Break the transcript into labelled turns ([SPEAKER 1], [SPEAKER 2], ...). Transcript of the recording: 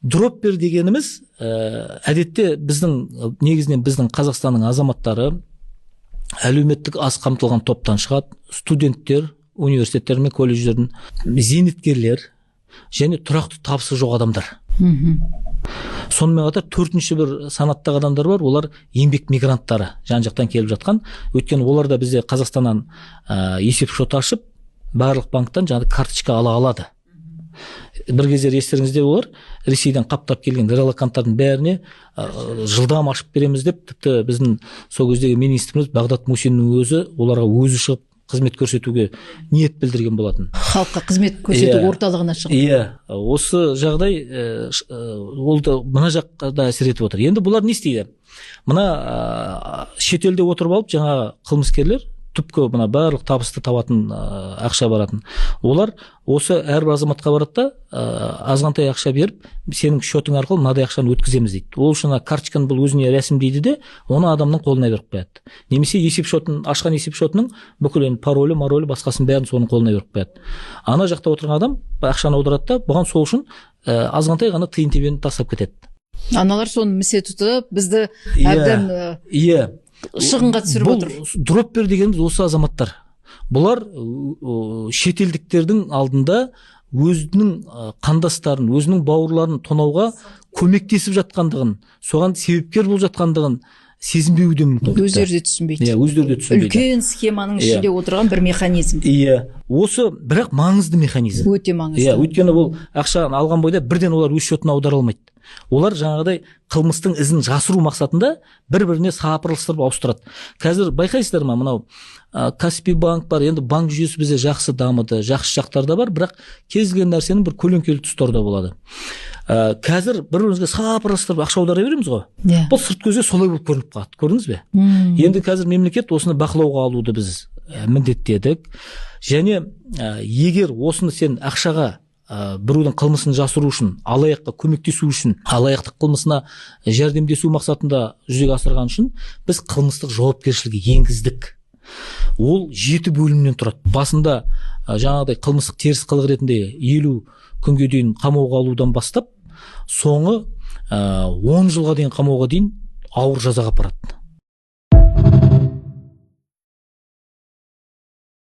[SPEAKER 1] дроппер дегеніміз әдетте негізінен біздің Қазақстанның азаматтары әлеуметтік аз қамтылған топтан шығады. Студенттер, университеттер мен колледждердің зейнеткерлер және тұрақты табысы жоқ адамдар. Сонымен қатар төртінші бір санаттағы адамдар бар, олар еңбек мигранттары, жан-жақтан келіп жатқан. Өйткені олар да бізде Қазақстаннан есеп шот ашып, барлық банктан жаңағы карточка ала алады. Бір кездер естеріңізде олар Ресейден қаптап келген релоканттардың бәріне жылдам ашып береміз деп, тіпті біздің сол кездегі министріміз Бағдат Мусиннің өзі оларға өзі шығып қызмет көрсетуге ниет білдірген болатын.
[SPEAKER 2] Халыққа қызмет көрсету орталығына шығып.
[SPEAKER 1] Осы жағдай ол да мына жаққа да әсер етіп отыр. Енді бұлар не істейді? Мына шетелде отырып алып, жаңағы қылмыскерлер түпкі мына барлық табысты табатын ақша баратын. Олар осы әрбір азаматқа барады да азғантай ақша беріп, сенің шотың арқылы мынадай ақшаны өткіземіз дейді. Ол үшін карточканы бұл өзіне рәсімдейді де, оны адамның қолына беріп қояды. Немесе есеп шотын, ашқан есеп шотының бүкіл паролі, басқасын бәрін соның қолына беріп қояды. Ана жақта отырған адам ақшаны аударады да, бұған сол үшін азғантай ғана тиын тебенін тастап кетеді.
[SPEAKER 2] Аналар соны місе тұтып, бізді әбден шығынға түсіріп отыр.
[SPEAKER 1] Дроппер дегеніміз осы азаматтар. Бұлар шетелдіктердің алдында өзінің қандастарын, өзінің бауырларын тонауға көмектесіп жатқандығын, соған себепкер болып жатқандығын сезінбеуі де мүмкін.
[SPEAKER 2] Өздері де түсінбейді.
[SPEAKER 1] Өздері де түсінбейді.
[SPEAKER 2] Үлкен схеманың ішінде отырған бір механизм.
[SPEAKER 1] Осы бірақ маңызды механизм.
[SPEAKER 2] Өте маңызды.
[SPEAKER 1] Өйткені бұл ақша алған бойда бірден олар өз шотына аудара алмайды. Олар жаңағыдай қылмыстың ізін жасыру мақсатында бір-біріне сапырылыстырып ауыстырады. Қазір байқайсыздар ма, мынау Каспий банк бар, енді банк жүйесі бізде жақсы дамыды, жақсы жақтарда бар, бірақ кез келген нәрсенің бір көлеңкелі тұстары да болады. Қазір бір-бірімізге сапырылыстырып ақша аудара береміз ғой. Бұл сырт көзге солай болып көрініп қалады. Көрдіңіз бе? Енді қазір мемлекет осыны бақылауға алуды біз міндеттедік. Және егер осыны сен ақшаға біреудің қылмысын жасыру үшін, алаяққа көмектесу үшін, алаяқтық қылмысына жәрдемдесу мақсатында жүзеге асырған үшін біз қылмыстық жауапкершілігі енгіздік. Ол 7 бөлімнен тұрады. Басында жаңағыдай қылмыстық теріс қылық ретінде 50 күнге дейін қамауға алудан бастап, соңы 10 жылға дейін қамауға дейін ауыр жазаға апарады.